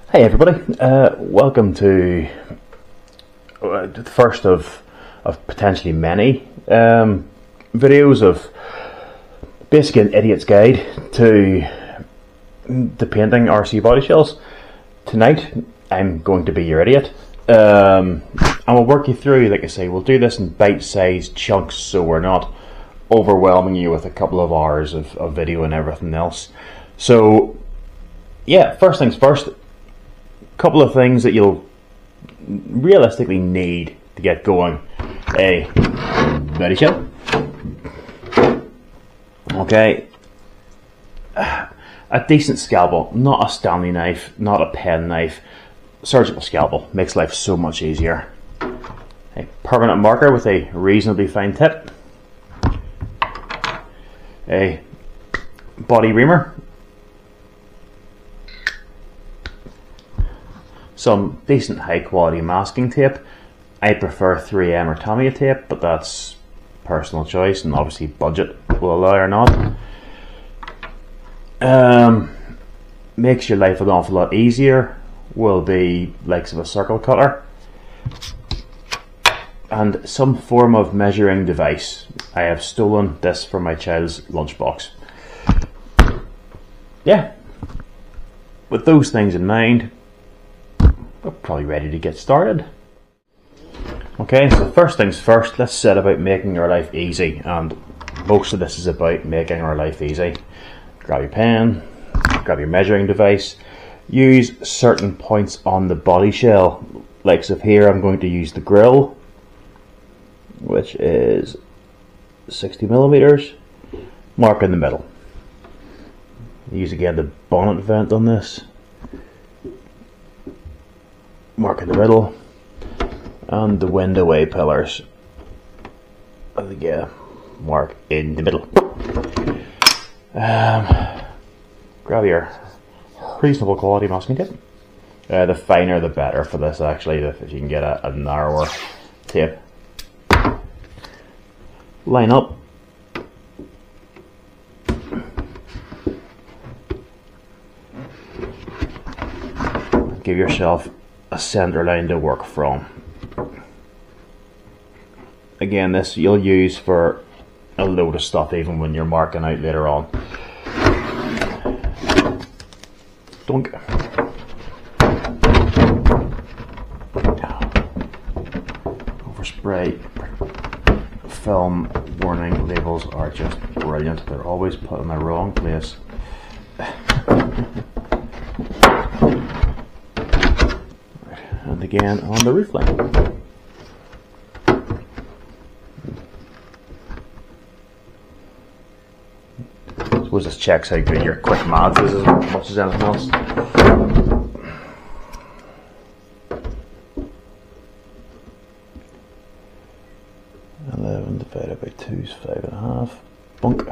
Hey everybody, welcome to the first of potentially many videos of basically an idiot's guide to painting RC body shells. Tonight I'm going to be your idiot, and we'll work you through, like I say, we'll do this in bite-sized chunks so we're not overwhelming you with a couple of hours of video and everything else. So yeah, first things first, couple of things that you'll realistically need to get going. A body shell. Okay. A decent scalpel, not a Stanley knife, not a pen knife. Surgical scalpel makes life so much easier. A permanent marker with a reasonably fine tip. A body reamer. Some decent high quality masking tape. I prefer 3M or Tamiya tape, but that's personal choice and obviously budget will allow or not. Makes your life an awful lot easier will be likes of a circle cutter and some form of measuring device. I have stolen this from my child's lunchbox. Yeah, with those things in mind, we're probably ready to get started. Okay, so first things first, let's set about making our life easy, and most of this is about making our life easy. Grab your pen, grab your measuring device, use certain points on the body shell. Like so here I'm going to use the grill, which is 60mm, mark in the middle. Use again the bonnet vent on this, mark in the middle, and the window A pillars, and again mark in the middle. Grab your reasonable quality masking tape. The finer the better for this, actually, if you can get a narrower tape. Line up. Give yourself a center line to work from. Again, this you'll use for a load of stuff even when you're marking out later on. Dunk. Overspray. Film warning labels are just brilliant. They're always put in the wrong place. And again on the roof line. I suppose this checks how good your quick maths is as much as anything else. Divided by 2 is 5.5. Bunk.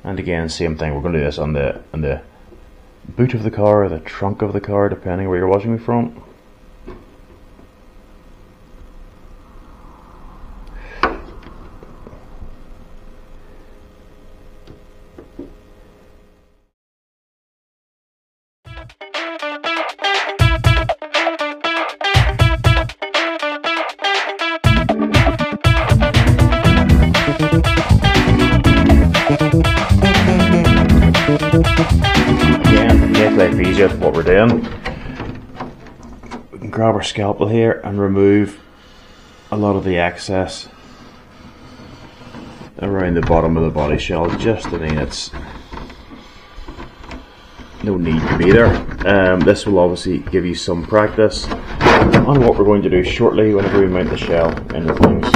And again, same thing. We're going to do this on the boot of the car or the trunk of the car, depending where you're watching me from. Again, make life easier with what we're doing. We can grab our scalpel here and remove a lot of the excess around the bottom of the body shell. Just, I mean, it's no need to be there. This will obviously give you some practice on what we're going to do shortly whenever we mount the shell into things.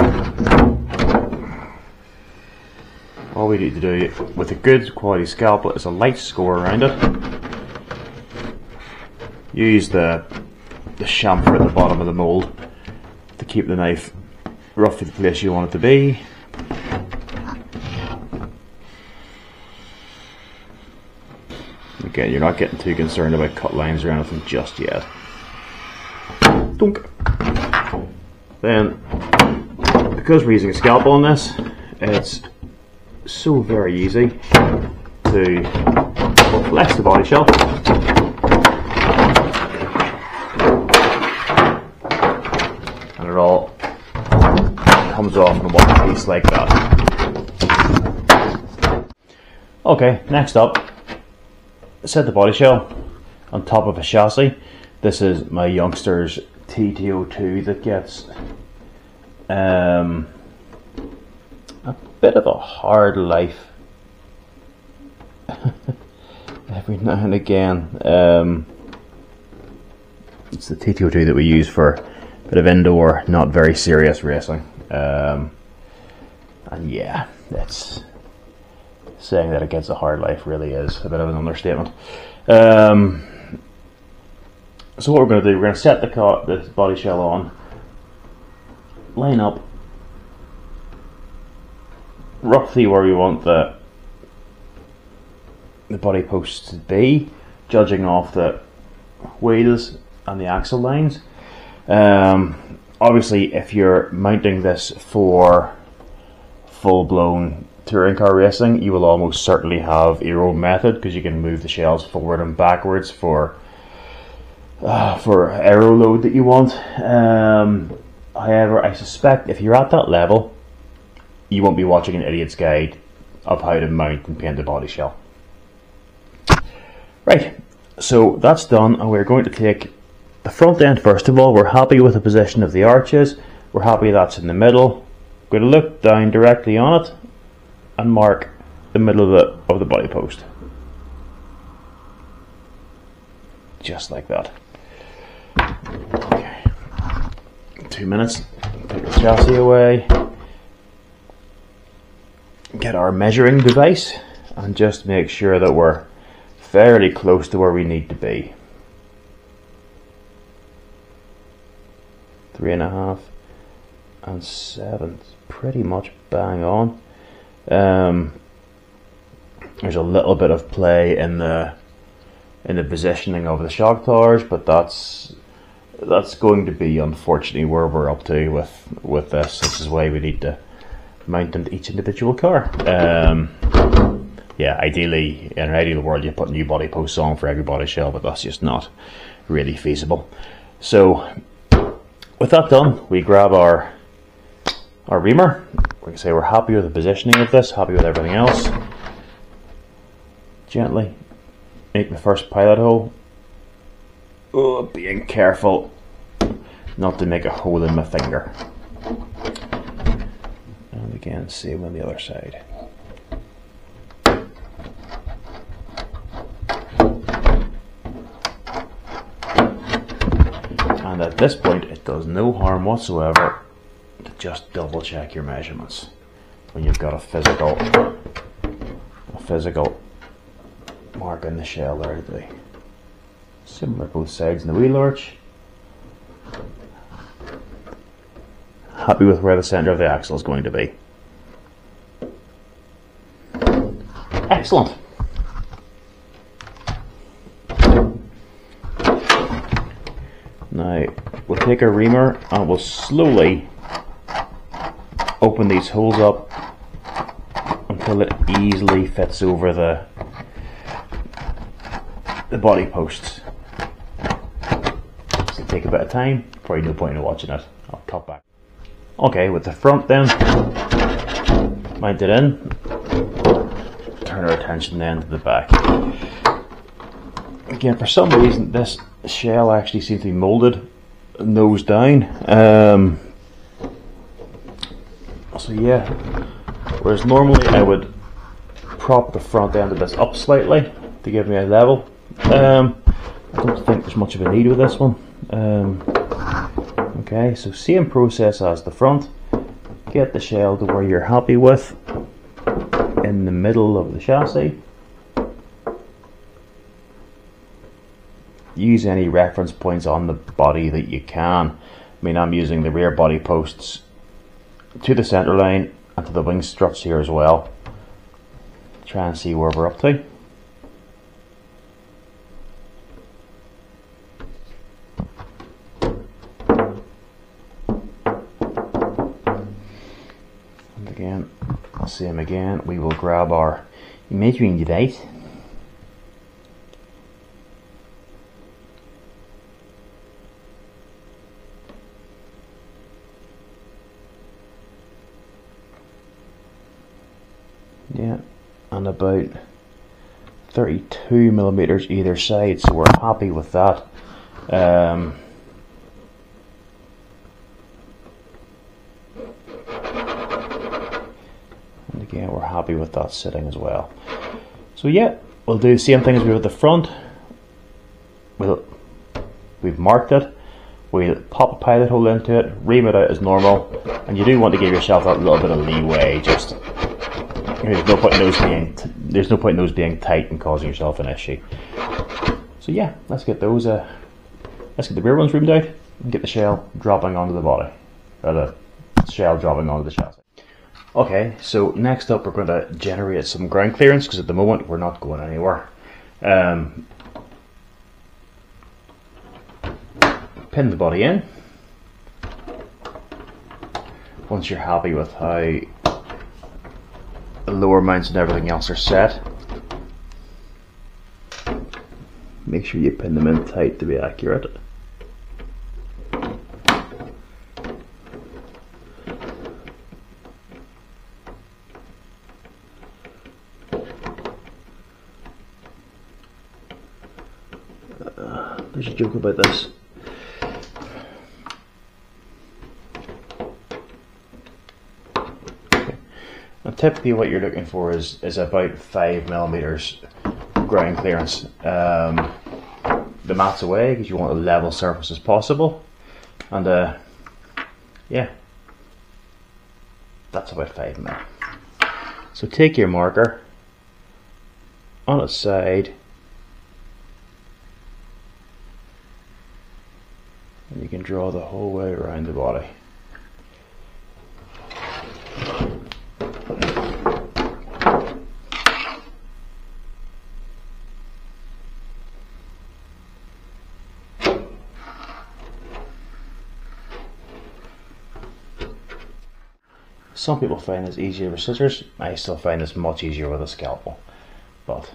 All we need to do with a good quality scalpel is a light score around it. Use the chamfer at the bottom of the mould to keep the knife roughly the place you want it to be. Again, you're not getting too concerned about cut lines or anything just yet. Dunk. Then, because we're using a scalpel on this, it's so very easy to flex the body shell comes off in one piece like that. Okay, next up, set the body shell on top of a chassis. This is my youngster's TT02 that gets a bit of a hard life every now and again. It's the TT02 that we use for a bit of indoor, not very serious racing. And yeah, that's saying that it gets a hard life really is a bit of an understatement. So what we're going to do, we're going to set the body shell on, line up roughly where we want the body posts to be, judging off the wheels and the axle lines. Obviously, if you're mounting this for full-blown touring car racing, you will almost certainly have a road method, because you can move the shells forward and backwards for aero load that you want. However, I suspect if you're at that level, you won't be watching an idiot's guide of how to mount and paint a body shell. Right, so that's done, and we're going to take the front end first of all. We're happy with the position of the arches. We're happy that's in the middle. We're going to look down directly on it and mark the middle of the body post. Just like that. Okay. 2 minutes. Take the chassis away. Get our measuring device and just make sure that we're fairly close to where we need to be. 3.5 and 7, pretty much bang on. There's a little bit of play in the positioning of the shock towers, but that's going to be unfortunately where we're up to with this. This is why we need to mount into each individual car. Yeah, ideally, in an ideal world, you put new body posts on for every body shell, but that's just not really feasible. So, with that done, we grab our reamer. We can say we're happy with the positioning of this, happy with everything else. Gently make the first pilot hole. Oh, being careful not to make a hole in my finger. And again, same on the other side. And at this point, it does no harm whatsoever to just double check your measurements when you've got a physical mark in the shell there to be. Similar both sides in the wheel arch. Happy with where the centre of the axle is going to be. Excellent. Now we'll take our reamer and we'll slowly open these holes up until it easily fits over the body posts. It's going to take a bit of time, probably no point in watching it. I'll cut back. Okay, with the front then mounted in, turn our attention then to the back. Again, for some reason this shell actually seems to be moulded nose down. So yeah, whereas normally I would prop the front end of this up slightly to give me a level. I don't think there's much of a need with this one. Okay, so same process as the front. Get the shell to where you're happy with in the middle of the chassis. Use any reference points on the body that you can. I mean, I'm using the rear body posts to the centre line and to the wing struts here as well. Try and see where we're up to. And again, same again, we will grab our measuring device. on about 32 millimeters either side, so we're happy with that. And again, we're happy with that sitting as well. So yeah, we'll do the same thing as we did with the front. We've marked it. We'll pop a pilot hole into it, ream it out as normal, and you do want to give yourself that little bit of leeway. Just there's no point in those being tight and causing yourself an issue. So yeah, let's get those. Let's get the rear ones reamed out and get the shell dropping onto the body, or the shell dropping onto the chassis. Okay, so next up we're going to generate some ground clearance, because at the moment we're not going anywhere. Pin the body in. Once you're happy with how the lower mounts and everything else are set, make sure you pin them in tight to be accurate. There's a joke about this. Now, typically what you're looking for is about 5 millimeters ground clearance. The mat's away because you want a level surface as possible, and yeah, that's about 5 mil. So take your marker on its side, and you can draw the whole way around the body. Some people find this easier with scissors. I still find this much easier with a scalpel. But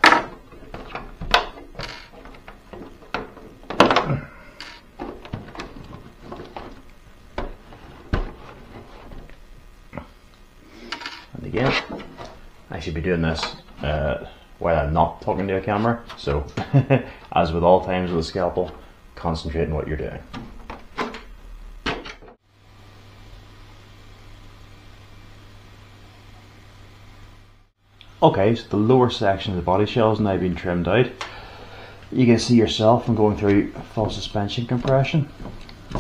and again, I should be doing this while I'm not talking to a camera. So, as with all times with a scalpel, concentrate on what you're doing. Okay, so the lower section of the body shell has now been trimmed out. You can see yourself from going through full suspension compression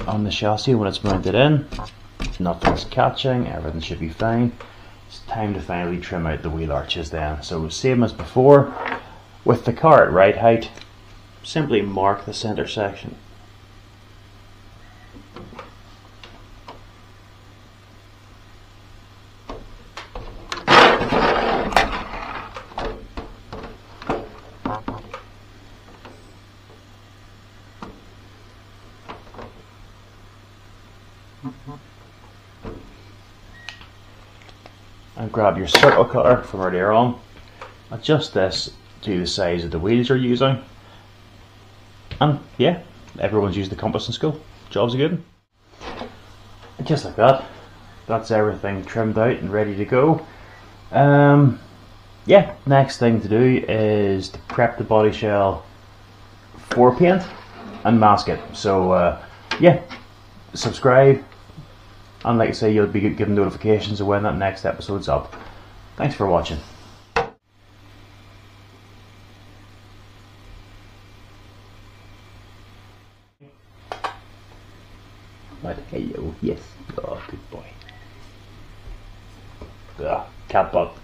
on the chassis when it's mounted in. Nothing's catching, everything should be fine. It's time to finally trim out the wheel arches then. So same as before, with the car at right height, simply mark the center section. And grab your circle cutter from earlier on. Adjust this to the size of the wheels you're using. And yeah, everyone's used the compass in school. Job's a good one. And just like that, that's everything trimmed out and ready to go. Yeah, next thing to do is to prep the body shell for paint and mask it. So yeah, subscribe. And like I say, you'll be given notifications of when that next episode's up. Thanks for watching. Right, hello, yes. Oh, good boy. Cat butt.